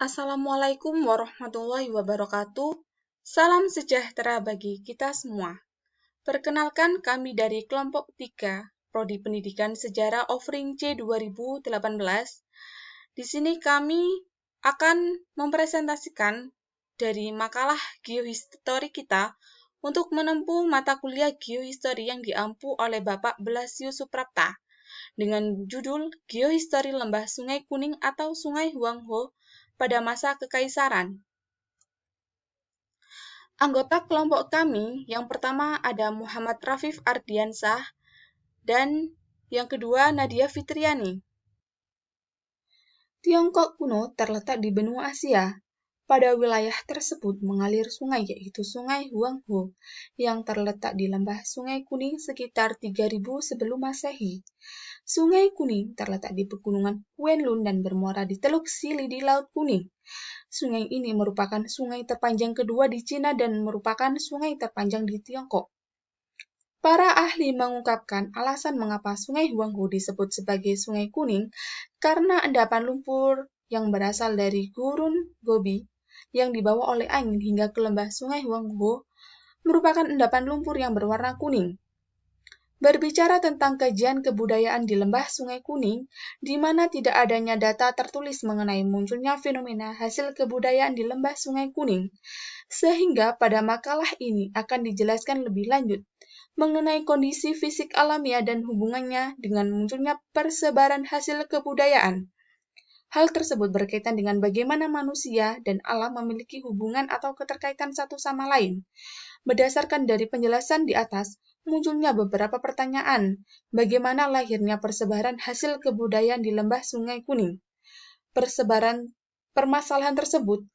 Assalamualaikum warahmatullahi wabarakatuh. Salam sejahtera bagi kita semua. Perkenalkan kami dari kelompok 3, Prodi Pendidikan Sejarah Offering C 2018. Di sini kami akan mempresentasikan dari makalah geohistory kita untuk menempuh mata kuliah geohistory yang diampu oleh Bapak Blasio Suprapta dengan judul Geohistory Lembah Sungai Kuning atau Sungai Huangho pada masa Kekaisaran. Anggota kelompok kami yang pertama ada Muhammad Rafif Ardiansah dan yang kedua Nadia Fitriani. Tiongkok kuno terletak di benua Asia. Pada wilayah tersebut mengalir sungai yaitu Sungai Huangho yang terletak di lembah Sungai Kuning sekitar 3000 sebelum Masehi. Sungai Kuning terletak di pegunungan Wenlun dan bermuara di Teluk Sili di Laut Kuning. Sungai ini merupakan sungai terpanjang kedua di Cina dan merupakan sungai terpanjang di Tiongkok. Para ahli mengungkapkan alasan mengapa Sungai Huangho disebut sebagai Sungai Kuning karena endapan lumpur yang berasal dari Gurun Gobi yang dibawa oleh angin hingga ke lembah Sungai Huangho merupakan endapan lumpur yang berwarna kuning. Berbicara tentang kajian kebudayaan di lembah Sungai Kuning, di mana tidak adanya data tertulis mengenai munculnya fenomena hasil kebudayaan di lembah Sungai Kuning, sehingga pada makalah ini akan dijelaskan lebih lanjut mengenai kondisi fisik alamiah dan hubungannya dengan munculnya persebaran hasil kebudayaan. Hal tersebut berkaitan dengan bagaimana manusia dan alam memiliki hubungan atau keterkaitan satu sama lain. Berdasarkan dari penjelasan di atas, munculnya beberapa pertanyaan. Bagaimana lahirnya persebaran hasil kebudayaan di lembah Sungai Kuning? Permasalahan tersebut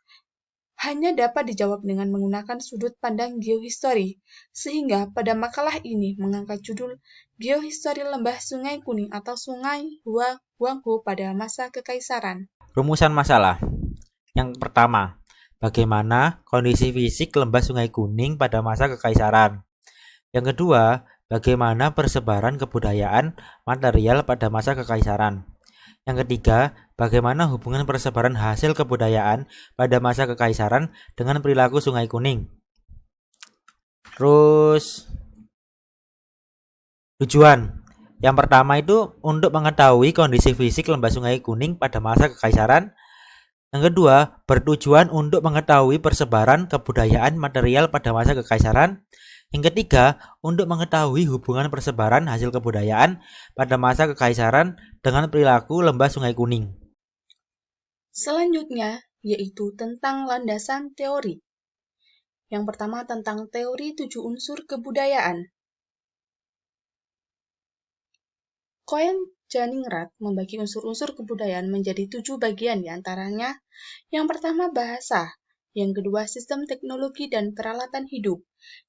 hanya dapat dijawab dengan menggunakan sudut pandang geohistory, sehingga pada makalah ini mengangkat judul Geohistory Lembah Sungai Kuning atau Sungai Huangho pada masa Kekaisaran. Rumusan masalah. Yang pertama, bagaimana kondisi fisik lembah Sungai Kuning pada masa Kekaisaran? Yang kedua, bagaimana persebaran kebudayaan material pada masa Kekaisaran? Yang ketiga, bagaimana hubungan persebaran hasil kebudayaan pada masa Kekaisaran dengan perilaku Sungai Kuning? Terus, tujuan. Yang pertama itu untuk mengetahui kondisi fisik lembah Sungai Kuning pada masa Kekaisaran. Yang kedua, bertujuan untuk mengetahui persebaran kebudayaan material pada masa Kekaisaran. Yang ketiga, untuk mengetahui hubungan persebaran hasil kebudayaan pada masa Kekaisaran dengan perilaku lembah Sungai Kuning. Selanjutnya, yaitu tentang landasan teori. Yang pertama tentang teori 7 unsur kebudayaan. Cohen Janingrat membagi unsur-unsur kebudayaan menjadi 7 bagian diantaranya. Yang pertama bahasa, yang kedua sistem teknologi dan peralatan hidup,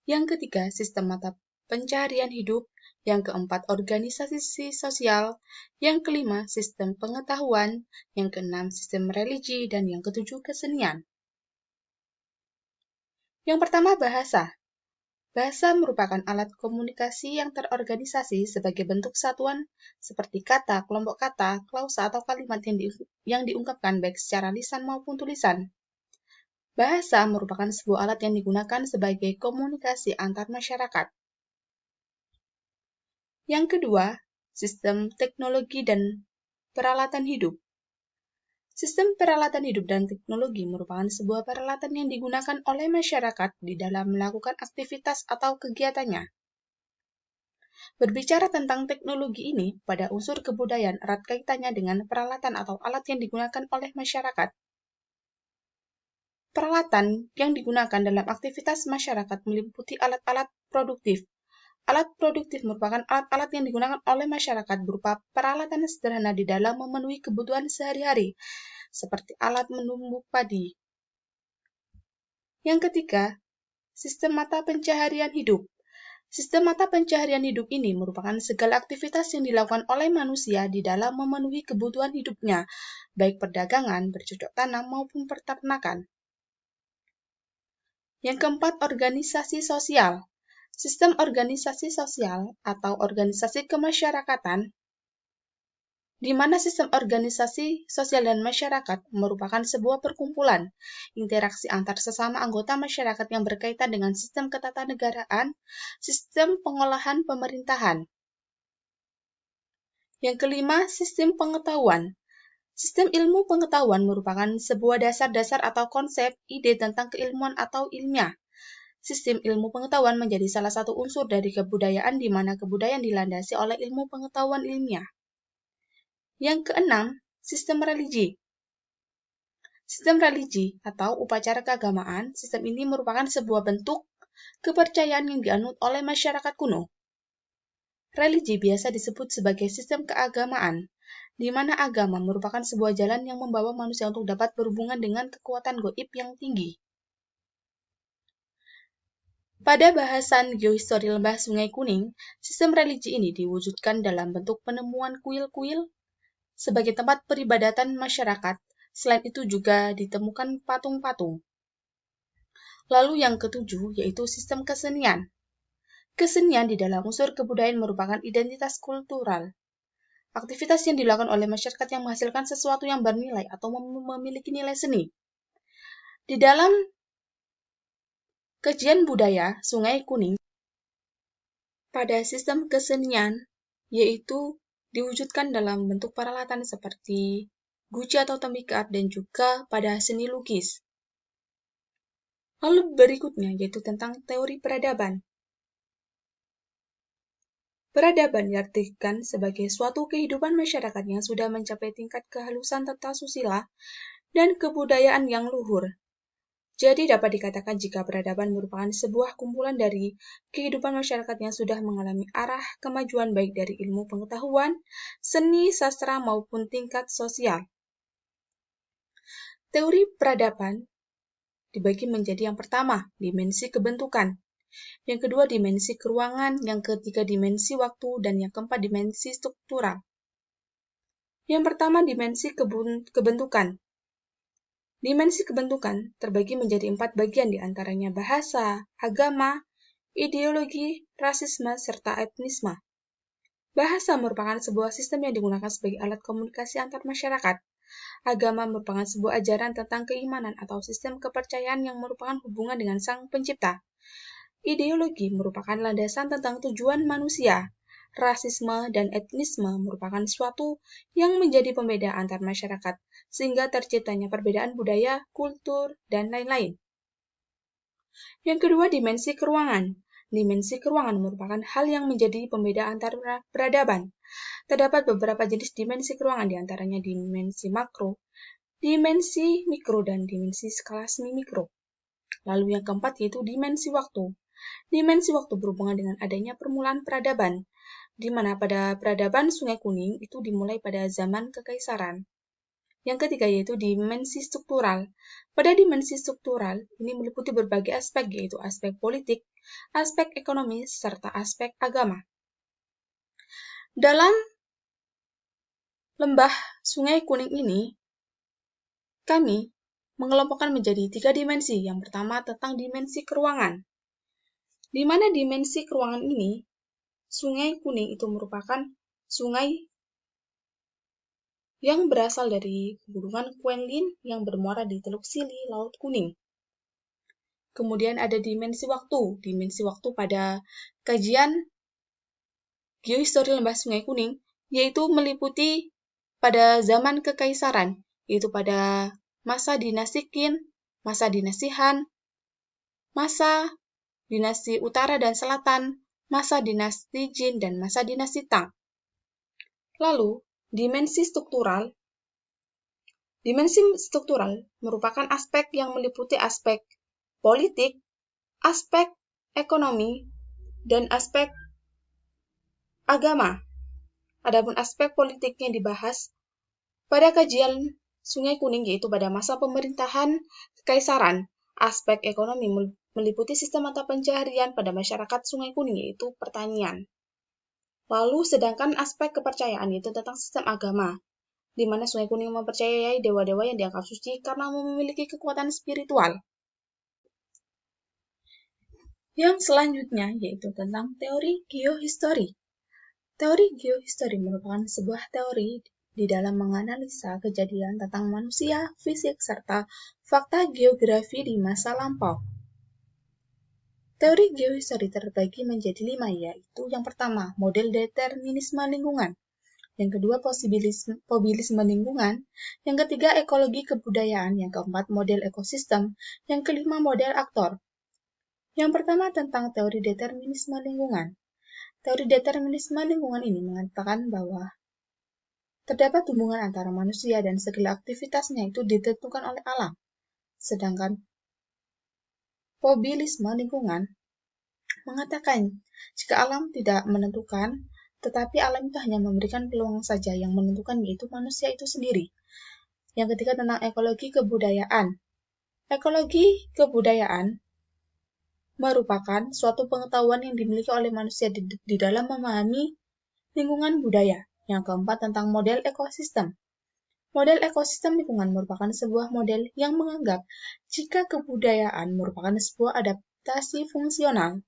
yang ketiga sistem mata pencaharian hidup, yang keempat organisasi sosial, yang kelima sistem pengetahuan, yang keenam sistem religi, dan yang ketujuh kesenian. Yang pertama bahasa. Bahasa merupakan alat komunikasi yang terorganisasi sebagai bentuk satuan seperti kata, kelompok kata, klausa, atau kalimat yang diungkapkan baik secara lisan maupun tulisan. Bahasa merupakan sebuah alat yang digunakan sebagai komunikasi antar masyarakat. Yang kedua, sistem teknologi dan peralatan hidup. Sistem peralatan hidup dan teknologi merupakan sebuah peralatan yang digunakan oleh masyarakat di dalam melakukan aktivitas atau kegiatannya. Berbicara tentang teknologi ini, pada unsur kebudayaan erat kaitannya dengan peralatan atau alat yang digunakan oleh masyarakat. Peralatan yang digunakan dalam aktivitas masyarakat meliputi alat-alat produktif. Alat produktif merupakan alat-alat yang digunakan oleh masyarakat berupa peralatan sederhana di dalam memenuhi kebutuhan sehari-hari, seperti alat menumbuk padi. Yang ketiga, sistem mata pencaharian hidup. Sistem mata pencaharian hidup ini merupakan segala aktivitas yang dilakukan oleh manusia di dalam memenuhi kebutuhan hidupnya, baik perdagangan, bercocok tanam, maupun peternakan. Yang keempat, organisasi sosial. Sistem organisasi sosial atau organisasi kemasyarakatan di mana sistem organisasi sosial dan masyarakat merupakan sebuah perkumpulan interaksi antar sesama anggota masyarakat yang berkaitan dengan sistem ketatanegaraan, sistem pengolahan pemerintahan. Yang kelima, sistem pengetahuan. Sistem ilmu pengetahuan merupakan sebuah dasar-dasar atau konsep, ide tentang keilmuan atau ilmiah. Sistem ilmu pengetahuan menjadi salah satu unsur dari kebudayaan di mana kebudayaan dilandasi oleh ilmu pengetahuan ilmiah. Yang keenam, sistem religi. Sistem religi atau upacara keagamaan, sistem ini merupakan sebuah bentuk kepercayaan yang dianut oleh masyarakat kuno. Religi biasa disebut sebagai sistem keagamaan, di mana agama merupakan sebuah jalan yang membawa manusia untuk dapat berhubungan dengan kekuatan gaib yang tinggi. Pada bahasan geohistori lembah Sungai Kuning, sistem religi ini diwujudkan dalam bentuk penemuan kuil-kuil sebagai tempat peribadatan masyarakat. Selain itu juga ditemukan patung-patung. Lalu yang ketujuh yaitu sistem kesenian. Kesenian di dalam unsur kebudayaan merupakan identitas kultural. Aktivitas yang dilakukan oleh masyarakat yang menghasilkan sesuatu yang bernilai atau memiliki nilai seni. Di dalam kajian budaya Sungai Kuning, pada sistem kesenian yaitu diwujudkan dalam bentuk peralatan seperti guci atau tembikar dan juga pada seni lukis. Lalu berikutnya yaitu tentang teori peradaban. Peradaban diartikan sebagai suatu kehidupan masyarakat yang sudah mencapai tingkat kehalusan tata susila dan kebudayaan yang luhur. Jadi dapat dikatakan jika peradaban merupakan sebuah kumpulan dari kehidupan masyarakat yang sudah mengalami arah kemajuan baik dari ilmu pengetahuan, seni, sastra, maupun tingkat sosial. Teori peradaban dibagi menjadi yang pertama, dimensi kebentukan. Yang kedua, dimensi keruangan. Yang ketiga, dimensi waktu. Dan yang keempat, dimensi struktural. Yang pertama, dimensi kebentukan. Dimensi kebentukan terbagi menjadi 4 bagian diantaranya bahasa, agama, ideologi, rasisme, serta etnisme. Bahasa merupakan sebuah sistem yang digunakan sebagai alat komunikasi antar masyarakat. Agama merupakan sebuah ajaran tentang keimanan atau sistem kepercayaan yang merupakan hubungan dengan Sang Pencipta. Ideologi merupakan landasan tentang tujuan manusia. Rasisme dan etnisme merupakan suatu yang menjadi pembeda antar masyarakat, sehingga terciptanya perbedaan budaya, kultur, dan lain-lain. Yang kedua, dimensi keruangan. Dimensi keruangan merupakan hal yang menjadi pembeda antara peradaban. Terdapat beberapa jenis dimensi keruangan, diantaranya dimensi makro, dimensi mikro, dan dimensi skala semi mikro. Lalu yang keempat yaitu dimensi waktu. Dimensi waktu berhubungan dengan adanya permulaan peradaban, di mana pada peradaban Sungai Kuning itu dimulai pada zaman Kekaisaran. Yang ketiga yaitu dimensi struktural. Pada dimensi struktural ini meliputi berbagai aspek yaitu aspek politik, aspek ekonomi, serta aspek agama. Dalam lembah Sungai Kuning ini, kami mengelompokkan menjadi 3 dimensi. Yang pertama tentang dimensi keruangan, di mana dimensi keruangan ini, Sungai Kuning itu merupakan sungai yang berasal dari gunungan Quenlin yang bermuara di Teluk Sili, Laut Kuning. Kemudian ada dimensi waktu. Dimensi waktu pada kajian geohistori lembah Sungai Kuning, yaitu meliputi pada zaman Kekaisaran, yaitu pada masa dinasti Qin, masa dinasti Han, masa dinasti Utara dan Selatan, masa dinasti Jin, dan masa dinasti Tang. Lalu, dimensi struktural. Dimensi struktural merupakan aspek yang meliputi aspek politik, aspek ekonomi, dan aspek agama. Adapun aspek politiknya dibahas pada kajian Sungai Kuning yaitu pada masa pemerintahan Kekaisaran. Aspek ekonomi meliputi sistem mata pencaharian pada masyarakat Sungai Kuning yaitu pertanian. Lalu sedangkan aspek kepercayaan yaitu tentang sistem agama, di mana Sungai Kuning mempercayai dewa-dewa yang dianggap suci karena memiliki kekuatan spiritual. Yang selanjutnya yaitu tentang teori geohistori. Teori geohistori merupakan sebuah teori di dalam menganalisa kejadian tentang manusia, fisik, serta fakta geografi di masa lampau. Teori geohistori terbagi menjadi 5, yaitu yang pertama, model determinisme lingkungan, yang kedua, posibilisme lingkungan, yang ketiga, ekologi kebudayaan, yang keempat, model ekosistem, yang kelima, model aktor. Yang pertama tentang teori determinisme lingkungan. Teori determinisme lingkungan ini mengatakan bahwa terdapat hubungan antara manusia dan segala aktivitasnya itu ditentukan oleh alam. Sedangkan posibilisme lingkungan mengatakan jika alam tidak menentukan, tetapi alam itu hanya memberikan peluang saja, yang menentukan yaitu manusia itu sendiri. Yang ketiga tentang ekologi kebudayaan. Ekologi kebudayaan merupakan suatu pengetahuan yang dimiliki oleh manusia di dalam memahami lingkungan budaya. Yang keempat tentang model ekosistem. Model ekosistem lingkungan merupakan sebuah model yang menganggap jika kebudayaan merupakan sebuah adaptasi fungsional.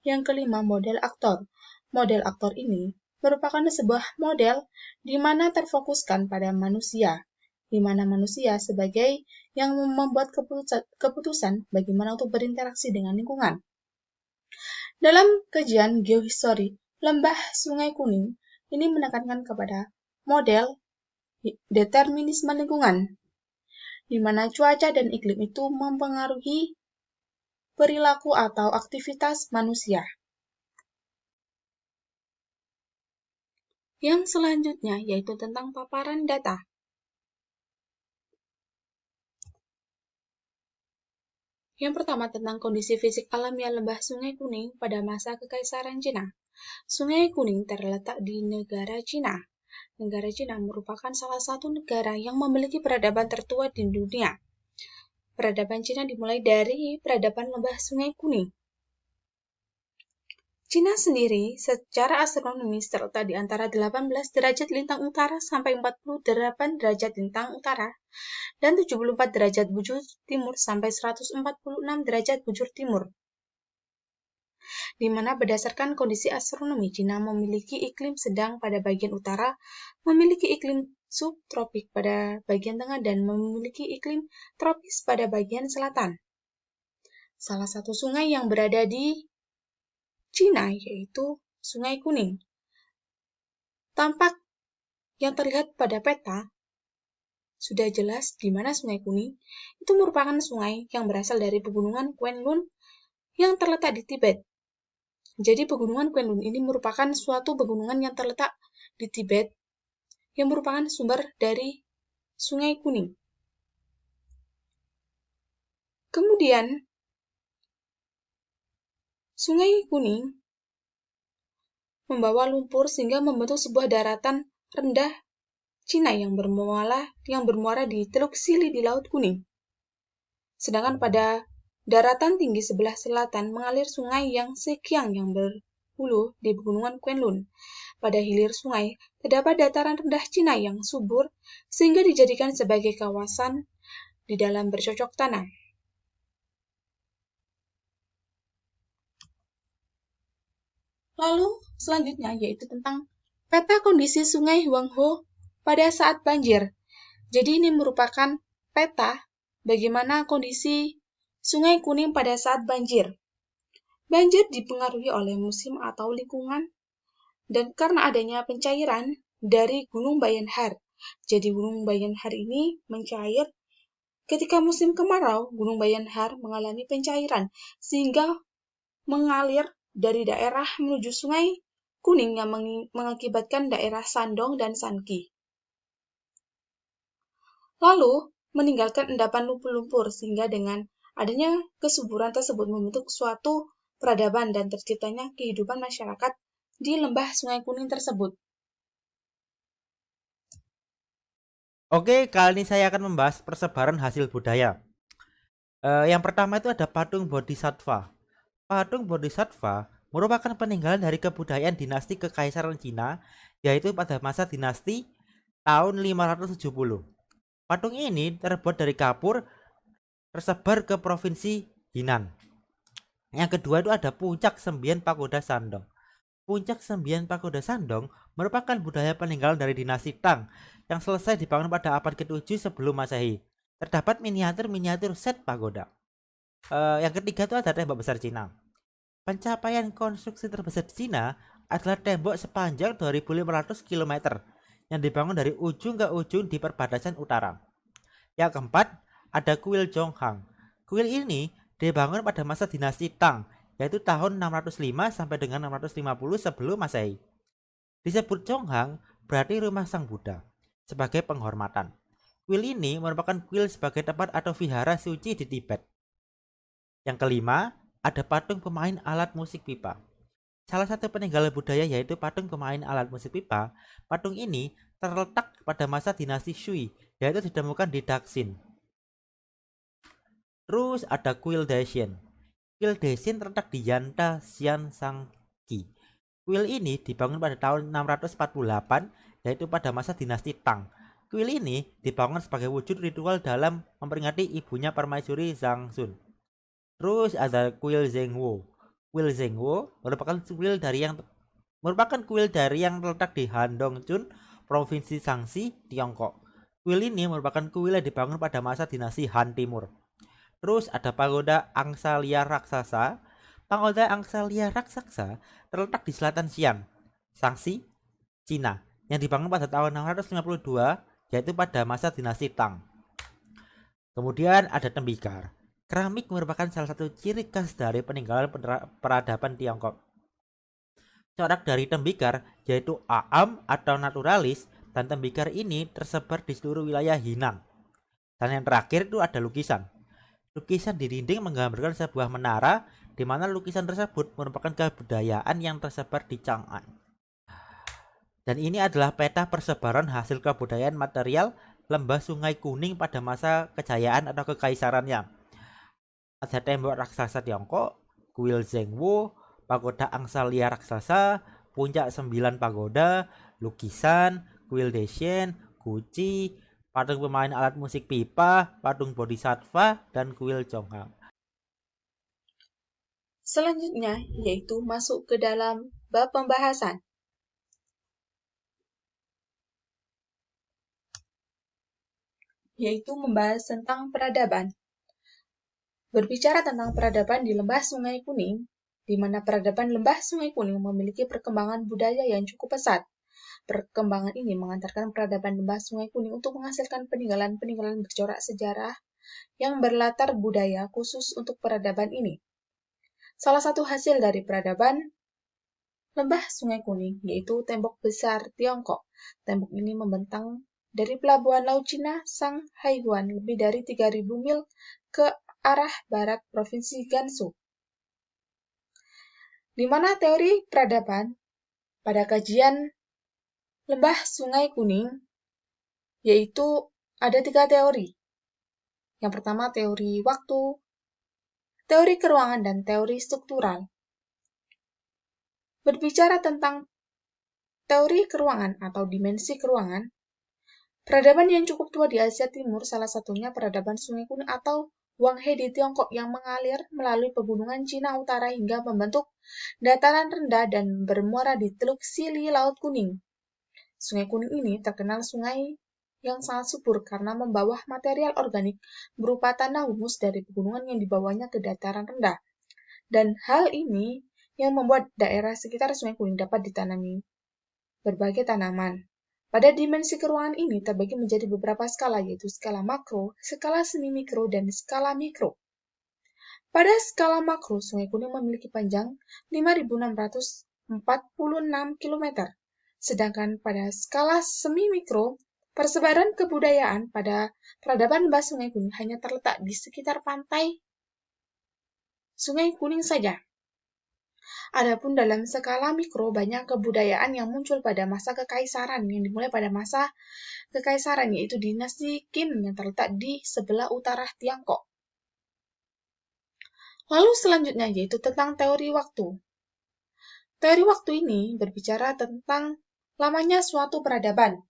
Yang kelima, model aktor. Model aktor ini merupakan sebuah model di mana terfokuskan pada manusia, di mana manusia sebagai yang membuat keputusan bagaimana untuk berinteraksi dengan lingkungan. Dalam kajian geohistori lembah Sungai Kuning, ini menekankan kepada model determinisme lingkungan, di mana cuaca dan iklim itu mempengaruhi perilaku atau aktivitas manusia. Yang selanjutnya yaitu tentang paparan data. Yang pertama tentang kondisi fisik alamiah lembah Sungai Kuning pada masa Kekaisaran Cina. Sungai Kuning terletak di negara Cina. Negara Cina merupakan salah satu negara yang memiliki peradaban tertua di dunia. Peradaban Cina dimulai dari peradaban lembah Sungai Kuning. Cina sendiri secara astronomis terletak di antara 18 derajat lintang utara sampai 48 derajat lintang utara dan 74 derajat bujur timur sampai 146 derajat bujur timur. Di mana berdasarkan kondisi astronomi, Cina memiliki iklim sedang pada bagian utara, memiliki iklim subtropik pada bagian tengah, dan memiliki iklim tropis pada bagian selatan. Salah satu sungai yang berada di Cina yaitu Sungai Kuning. Tampak yang terlihat pada peta sudah jelas di mana Sungai Kuning itu merupakan sungai yang berasal dari pegunungan Kwenlun yang terletak di Tibet. Jadi pegunungan Kwenlun ini merupakan suatu pegunungan yang terletak di Tibet yang merupakan sumber dari Sungai Kuning. Kemudian Sungai Kuning membawa lumpur sehingga membentuk sebuah daratan rendah Cina yang bermuara di Teluk Sili di Laut Kuning. Sedangkan pada daratan tinggi sebelah selatan mengalir sungai yang Sekiang yang berhulu di pegunungan Kwenlun. Pada hilir sungai terdapat dataran rendah Cina yang subur sehingga dijadikan sebagai kawasan di dalam bercocok tanam. Lalu selanjutnya yaitu tentang peta kondisi Sungai Huanghe pada saat banjir. Jadi ini merupakan peta bagaimana kondisi Sungai Kuning pada saat banjir. Banjir dipengaruhi oleh musim atau lingkungan dan karena adanya pencairan dari Gunung Bayanhar. Jadi Gunung Bayanhar ini mencair ketika musim kemarau. Gunung Bayanhar mengalami pencairan sehingga mengalir dari daerah menuju Sungai Kuning yang mengakibatkan daerah Shandong dan Shanxi. Lalu meninggalkan endapan lumpur-lumpur sehingga dengan adanya kesuburan tersebut membentuk suatu peradaban dan terciptanya kehidupan masyarakat di lembah Sungai Kuning tersebut. Oke, kali ini saya akan membahas persebaran hasil budaya. Yang pertama itu ada patung Bodhisattva. Patung Bodhisattva merupakan peninggalan dari kebudayaan dinasti Kekaisaran Cina, yaitu pada masa dinasti tahun 570. Patung ini terbuat dari kapur tersebar ke provinsi Yinan. Yang kedua itu ada puncak Sembian Pagoda Shandong. Puncak Sembian Pagoda Sandong merupakan budaya peninggalan dari dinasti Tang yang selesai dibangun pada abad ke-7 sebelum Masehi. Terdapat miniatur-miniatur set pagoda. Yang ketiga itu ada tembok besar Cina. Pencapaian konstruksi terbesar di Cina adalah tembok sepanjang 2.500 km yang dibangun dari ujung ke ujung di perbatasan utara. Yang keempat, ada kuil Zhonghang. Kuil ini dibangun pada masa dinasti Tang, yaitu tahun 605 sampai dengan 650 sebelum Masehi. Disebut Zhonghang berarti rumah Sang Buddha sebagai penghormatan. Kuil ini merupakan kuil sebagai tempat atau vihara suci di Tibet. Yang kelima, ada patung pemain alat musik pipa. Salah satu peninggalan budaya yaitu patung pemain alat musik pipa. Patung ini terletak pada masa dinasti Shui, yaitu ditemukan di Daxin. Terus ada kuil Daishin. Kuil Daishin terletak di Yanta Xiansangqi. Kuil ini dibangun pada tahun 648, yaitu pada masa dinasti Tang. Kuil ini dibangun sebagai wujud ritual dalam memperingati ibunya permaisuri Zhangxun. Terus ada kuil Zhengwo. Kuil Zhengwo merupakan kuil dari yang terletak di Handongchun, Provinsi Shaanxi, Tiongkok. Kuil ini merupakan kuil yang dibangun pada masa dinasti Han Timur. Terus ada pagoda Angsa-lia Raksasa. Pagoda Angsa-lia Raksasa terletak di selatan Xi'an, Shaanxi, Cina, yang dibangun pada tahun 652, yaitu pada masa dinasti Tang. Kemudian ada tembikar. Keramik merupakan salah satu ciri khas dari peninggalan peradaban Tiongkok. Corak dari tembikar yaitu aam atau naturalis, dan tembikar ini tersebar di seluruh wilayah Hinang. Dan yang terakhir itu ada lukisan. Lukisan di dinding menggambarkan sebuah menara, di mana lukisan tersebut merupakan kebudayaan yang tersebar di Chang'an. Dan ini adalah peta persebaran hasil kebudayaan material lembah Sungai Kuning pada masa kejayaan atau kekaisarannya. Ada tembok raksasa Tiongkok, kuil Zhengwo, pagoda Angsa-lia Raksasa, puncak 9 pagoda, lukisan, kuil Daishin, guci, patung pemain alat musik pipa, patung bodhisattva, dan kuil Zhonghang. Selanjutnya yaitu masuk ke dalam bab pembahasan. Yaitu membahas tentang peradaban. Berbicara tentang peradaban di Lembah Sungai Kuning, di mana peradaban Lembah Sungai Kuning memiliki perkembangan budaya yang cukup pesat. Perkembangan ini mengantarkan peradaban Lembah Sungai Kuning untuk menghasilkan peninggalan-peninggalan bercorak sejarah yang berlatar budaya khusus untuk peradaban ini. Salah satu hasil dari peradaban Lembah Sungai Kuning yaitu tembok besar Tiongkok. Tembok ini membentang dari pelabuhan Laut Cina Shanghaihuan lebih dari 3.000 mil ke arah barat Provinsi Gansu. Di mana teori peradaban pada kajian Lembah Sungai Kuning yaitu ada 3 teori. Yang pertama teori waktu, teori keruangan, dan teori struktural. Berbicara tentang teori keruangan atau dimensi keruangan, peradaban yang cukup tua di Asia Timur salah satunya peradaban Sungai Kuning atau Wanghe di Tiongkok yang mengalir melalui pegunungan Cina Utara hingga membentuk dataran rendah dan bermuara di Teluk Sili Laut Kuning. Sungai Kuning ini terkenal sungai yang sangat subur karena membawa material organik berupa tanah humus dari pegunungan yang dibawanya ke dataran rendah. Dan hal ini yang membuat daerah sekitar Sungai Kuning dapat ditanami berbagai tanaman. Pada dimensi keruangan ini terbagi menjadi beberapa skala, yaitu skala makro, skala semi-mikro, dan skala mikro. Pada skala makro, Sungai Kuning memiliki panjang 5.646 km. Sedangkan pada skala semi-mikro, persebaran kebudayaan pada peradaban Lembah Sungai Kuning hanya terletak di sekitar pantai Sungai Kuning saja. Adapun dalam skala mikro, banyak kebudayaan yang muncul pada masa kekaisaran yang dimulai pada masa kekaisaran, yaitu dinasti Qin yang terletak di sebelah utara Tiongkok. Lalu selanjutnya yaitu tentang teori waktu. Teori waktu ini berbicara tentang lamanya suatu peradaban,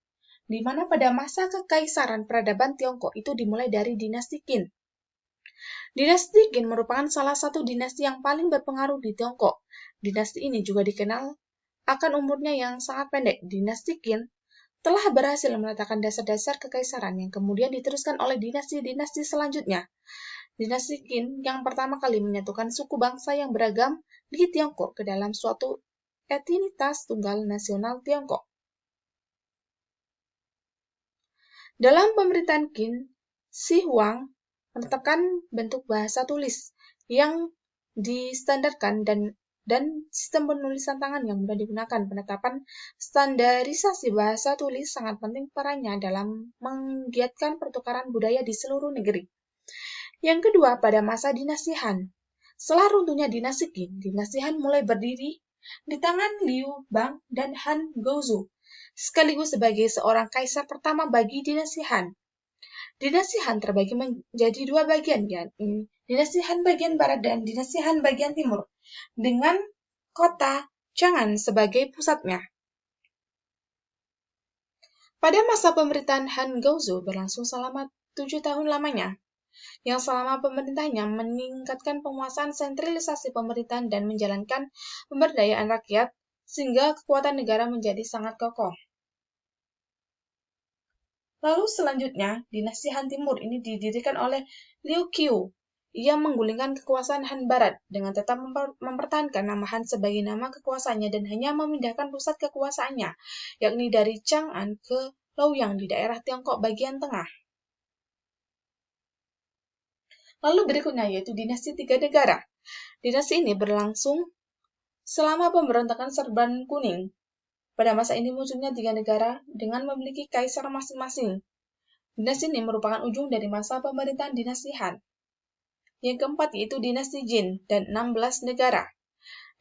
di mana pada masa kekaisaran peradaban Tiongkok itu dimulai dari dinasti Qin. Dinasti Qin merupakan salah satu dinasti yang paling berpengaruh di Tiongkok. Dinasti ini juga dikenal akan umurnya yang sangat pendek, dinasti Qin telah berhasil meletakkan dasar-dasar kekaisaran yang kemudian diteruskan oleh dinasti-dinasti selanjutnya. Dinasti Qin yang pertama kali menyatukan suku bangsa yang beragam di Tiongkok ke dalam suatu etnitas tunggal nasional Tiongkok. Dalam pemerintahan Qin, Shi Huang menetapkan bentuk bahasa tulis yang distandarkan dan sistem penulisan tangan yang mudah digunakan. Penetapan standarisasi bahasa tulis sangat penting perannya dalam menggiatkan pertukaran budaya di seluruh negeri. Yang kedua, pada masa dinasti Han. Setelah runtuhnya dinasti Qin, dinasti Han mulai berdiri di tangan Liu Bang dan Han Guozhou, sekaligus sebagai seorang kaisar pertama bagi dinasti Han. Dinasti Han terbagi menjadi dua bagian, yakni dinasti Han bagian barat dan dinasti Han bagian timur, dengan kota Chang'an sebagai pusatnya. Pada masa pemerintahan Han Guozhou berlangsung selama 7 tahun lamanya, yang selama pemerintahnya meningkatkan penguasaan sentralisasi pemerintahan dan menjalankan pemberdayaan rakyat, sehingga kekuatan negara menjadi sangat kokoh. Lalu selanjutnya, dinasti Han Timur ini didirikan oleh Liu Qiu. Ia menggulingkan kekuasaan Han Barat dengan tetap mempertahankan nama Han sebagai nama kekuasaannya dan hanya memindahkan pusat kekuasaannya, yakni dari Chang'an ke Luoyang di daerah Tiongkok bagian tengah. Lalu berikutnya yaitu dinasti Tiga Negara. Dinasti ini berlangsung selama pemberontakan Serban Kuning. Pada masa ini munculnya 3 negara dengan memiliki kaisar masing-masing. Dinasti ini merupakan ujung dari masa pemerintahan dinasti Han. Yang keempat yaitu dinasti Jin dan 16 negara.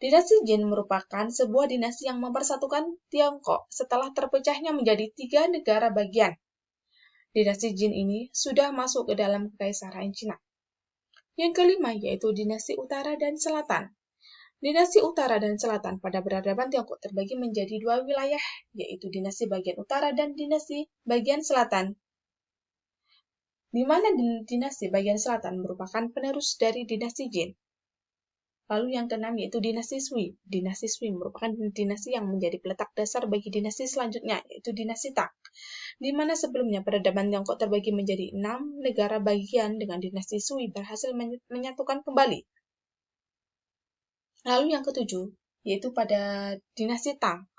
Dinasti Jin merupakan sebuah dinasti yang mempersatukan Tiongkok setelah terpecahnya menjadi 3 negara bagian. Dinasti Jin ini sudah masuk ke dalam kekaisaran Cina. Yang kelima yaitu dinasti Utara dan Selatan. Dinasti Utara dan Selatan pada peradaban Tiongkok terbagi menjadi 2 wilayah, yaitu dinasti bagian utara dan dinasti bagian selatan, di mana dinasti bagian selatan merupakan penerus dari dinasti Jin. Lalu yang keenam yaitu dinasti Sui. Dinasti Sui merupakan dinasti yang menjadi peletak dasar bagi dinasti selanjutnya, yaitu dinasti Tang, di mana sebelumnya peradaban Tiongkok terbagi menjadi 6 negara bagian dengan dinasti Sui berhasil menyatukan kembali. Lalu yang ketujuh, yaitu pada dinasti Tang,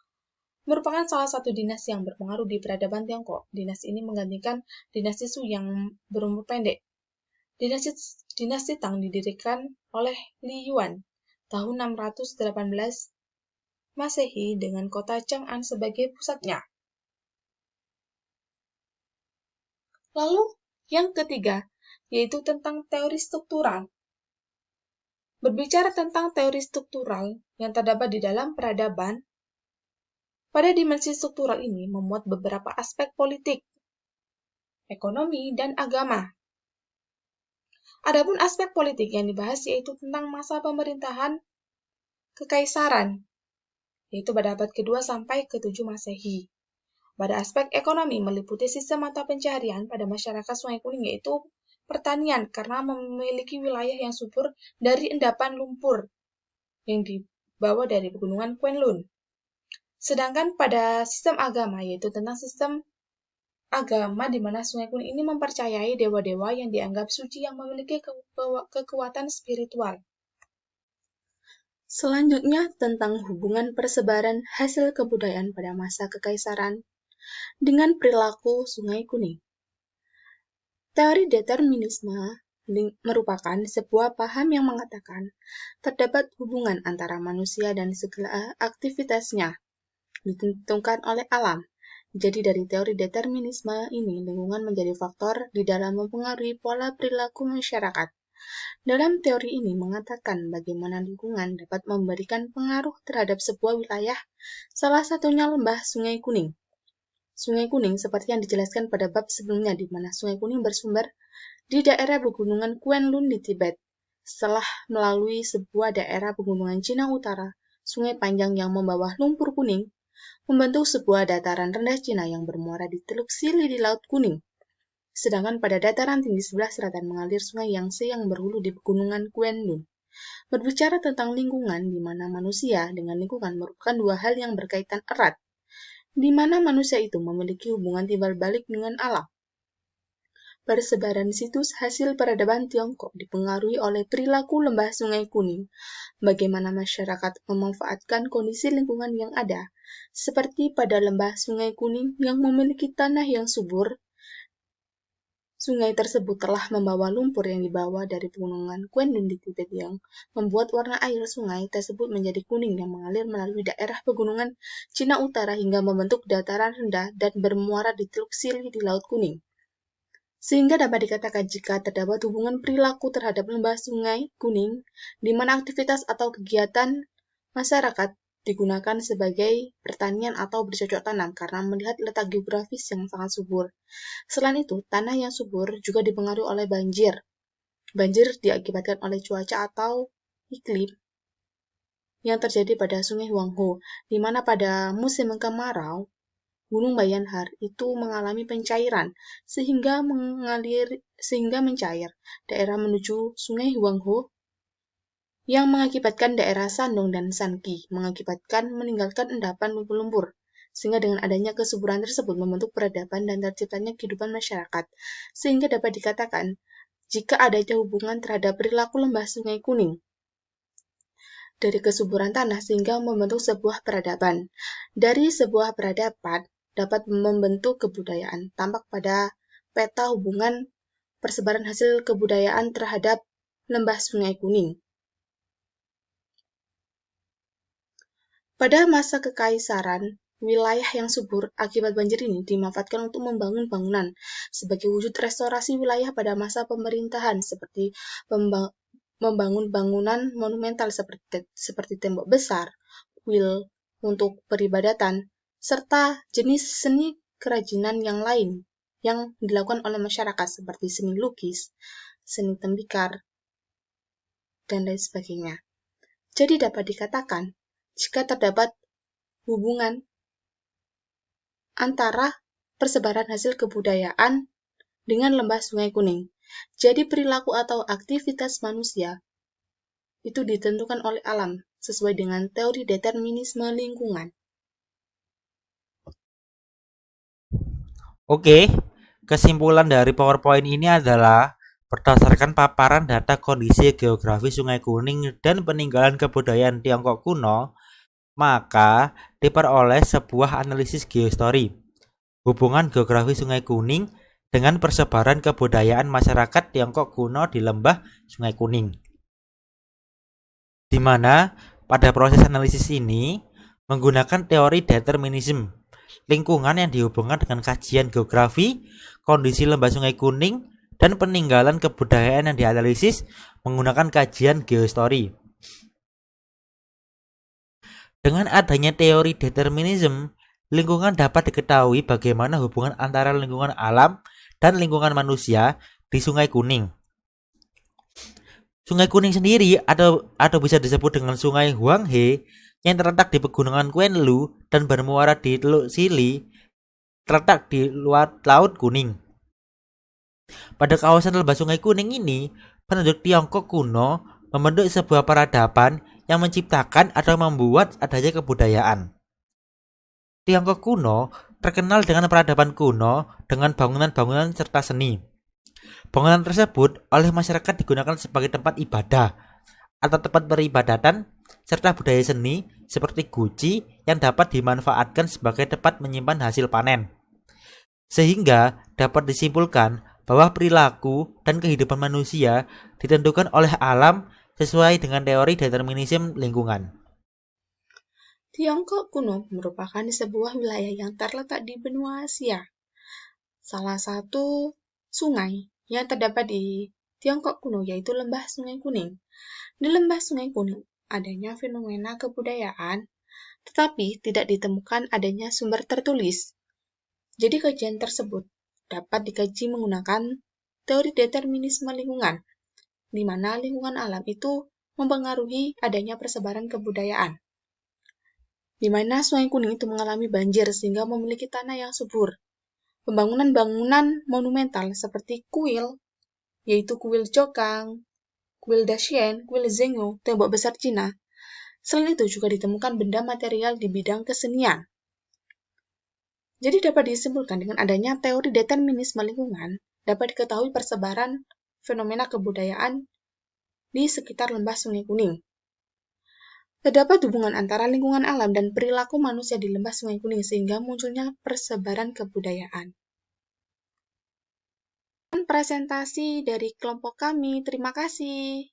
merupakan salah satu dinasti yang berpengaruh di peradaban Tiongkok. Dinasti ini menggantikan dinasti Sui yang berumur pendek. Dinasti Tang didirikan oleh Li Yuan tahun 618 Masehi dengan kota Chang'an sebagai pusatnya. Lalu yang ketiga, yaitu tentang teori struktural. Berbicara tentang teori struktural yang terdapat di dalam peradaban, pada dimensi struktural ini memuat beberapa aspek politik, ekonomi, dan agama. Adapun aspek politik yang dibahas yaitu tentang masa pemerintahan kekaisaran, yaitu pada abad ke-2 sampai ke-7 Masehi. Pada aspek ekonomi meliputi sistem mata pencaharian pada masyarakat Sungai Kuning yaitu pertanian karena memiliki wilayah yang subur dari endapan lumpur yang dibawa dari pegunungan Kuen-Lun. Sedangkan pada sistem agama yaitu tentang sistem agama di mana Sungai Kuning ini mempercayai dewa-dewa yang dianggap suci yang memiliki kekuatan spiritual. Selanjutnya tentang hubungan persebaran hasil kebudayaan pada masa kekaisaran dengan perilaku Sungai Kuning. Teori determinisme merupakan sebuah paham yang mengatakan terdapat hubungan antara manusia dan segala aktivitasnya ditentukan oleh alam. Jadi dari teori determinisme ini, lingkungan menjadi faktor di dalam mempengaruhi pola perilaku masyarakat. Dalam teori ini mengatakan bagaimana lingkungan dapat memberikan pengaruh terhadap sebuah wilayah, salah satunya lembah Sungai Kuning. Sungai Kuning seperti yang dijelaskan pada bab sebelumnya di mana Sungai Kuning bersumber di daerah pegunungan Kuen-Lun di Tibet. Setelah melalui sebuah daerah pegunungan Cina Utara, sungai panjang yang membawa lumpur kuning membentuk sebuah dataran rendah Cina yang bermuara di Teluk Sili di Laut Kuning. Sedangkan pada dataran tinggi sebelah selatan mengalir sungai Yangtze yang berhulu di pegunungan Kuen-Lun. berbicara tentang lingkungan, di mana manusia dengan lingkungan merupakan dua hal yang berkaitan erat, di mana manusia itu memiliki hubungan timbal balik dengan alam. Persebaran situs hasil peradaban Tiongkok dipengaruhi oleh perilaku lembah Sungai Kuning, bagaimana masyarakat memanfaatkan kondisi lingkungan yang ada, seperti pada lembah Sungai Kuning yang memiliki tanah yang subur. Sungai tersebut telah membawa lumpur yang dibawa dari pegunungan Quendun di Tibet yang membuat warna air sungai tersebut menjadi kuning yang mengalir melalui daerah pegunungan Cina Utara hingga membentuk dataran rendah dan bermuara di Teluk Sili di Laut Kuning. Sehingga dapat dikatakan jika terdapat hubungan perilaku terhadap lembah Sungai Kuning, di mana aktivitas atau kegiatan masyarakat digunakan sebagai pertanian atau bercocok tanam karena melihat letak geografis yang sangat subur. Selain itu, tanah yang subur juga dipengaruhi oleh banjir. Banjir diakibatkan oleh cuaca atau iklim yang terjadi pada Sungai Huanghe, di mana pada musim kemarau, Gunung Bayanhar itu mengalami pencairan sehingga mencair daerah menuju Sungai Huanghe yang mengakibatkan daerah Shandong dan Shanxi meninggalkan endapan lumpur-lumpur. Sehingga dengan adanya kesuburan tersebut membentuk peradaban dan terciptanya kehidupan masyarakat. Sehingga dapat dikatakan jika adanya hubungan terhadap perilaku lembah Sungai Kuning dari kesuburan tanah sehingga membentuk sebuah peradaban. Dari sebuah peradaban dapat membentuk kebudayaan. Tampak pada peta hubungan persebaran hasil kebudayaan terhadap lembah Sungai Kuning. Pada masa kekaisaran, wilayah yang subur akibat banjir ini dimanfaatkan untuk membangun bangunan sebagai wujud restorasi wilayah pada masa pemerintahan seperti membangun bangunan monumental seperti tembok besar, kuil untuk peribadatan, serta jenis seni kerajinan yang lain yang dilakukan oleh masyarakat seperti seni lukis, seni tembikar, dan lain sebagainya. Jadi dapat dikatakan, jika terdapat hubungan antara persebaran hasil kebudayaan dengan lembah Sungai Kuning. Jadi perilaku atau aktivitas manusia itu ditentukan oleh alam sesuai dengan teori determinisme lingkungan. Oke, kesimpulan dari PowerPoint ini adalah berdasarkan paparan data kondisi geografi Sungai Kuning dan peninggalan kebudayaan Tiongkok kuno, maka diperoleh sebuah analisis geostory, hubungan geografi Sungai Kuning dengan persebaran kebudayaan masyarakat Tiongkok kuno di lembah Sungai Kuning. Di mana pada proses analisis ini menggunakan teori determinisme, lingkungan yang dihubungkan dengan kajian geografi, kondisi lembah Sungai Kuning, dan peninggalan kebudayaan yang dianalisis menggunakan kajian geostory. Dengan adanya teori determinisme, lingkungan dapat diketahui bagaimana hubungan antara lingkungan alam dan lingkungan manusia di Sungai Kuning. Sungai Kuning sendiri atau bisa disebut dengan Sungai Huanghe yang terletak di pegunungan Quenlu dan bermuara di Teluk Sili terletak di luar Laut Kuning. Pada kawasan lembah Sungai Kuning ini, penduduk Tiongkok kuno membentuk sebuah peradaban yang menciptakan atau membuat adanya kebudayaan. Tiongkok kuno terkenal dengan peradaban kuno dengan bangunan-bangunan serta seni. Bangunan tersebut oleh masyarakat digunakan sebagai tempat ibadah atau tempat peribadatan serta budaya seni seperti guci yang dapat dimanfaatkan sebagai tempat menyimpan hasil panen. Sehingga dapat disimpulkan bahwa perilaku dan kehidupan manusia ditentukan oleh alam sesuai dengan teori determinisme lingkungan. Tiongkok kuno merupakan sebuah wilayah yang terletak di benua Asia. Salah satu sungai yang terdapat di Tiongkok kuno yaitu Lembah Sungai Kuning. Di Lembah Sungai Kuning adanya fenomena kebudayaan, tetapi tidak ditemukan adanya sumber tertulis. Jadi kajian tersebut dapat dikaji menggunakan teori determinisme lingkungan, di mana lingkungan alam itu mempengaruhi adanya persebaran kebudayaan. Di mana Sungai Kuning itu mengalami banjir sehingga memiliki tanah yang subur. Pembangunan-bangunan monumental seperti kuil, yaitu kuil Jokang, kuil Dacian, kuil Zengou, tembok besar Cina. Selain itu juga ditemukan benda material di bidang kesenian. Jadi dapat disimpulkan dengan adanya teori determinisme lingkungan, dapat diketahui persebaran fenomena kebudayaan di sekitar lembah Sungai Kuning. Terdapat hubungan antara lingkungan alam dan perilaku manusia di lembah Sungai Kuning sehingga munculnya persebaran kebudayaan. Presentasi dari kelompok kami, terima kasih.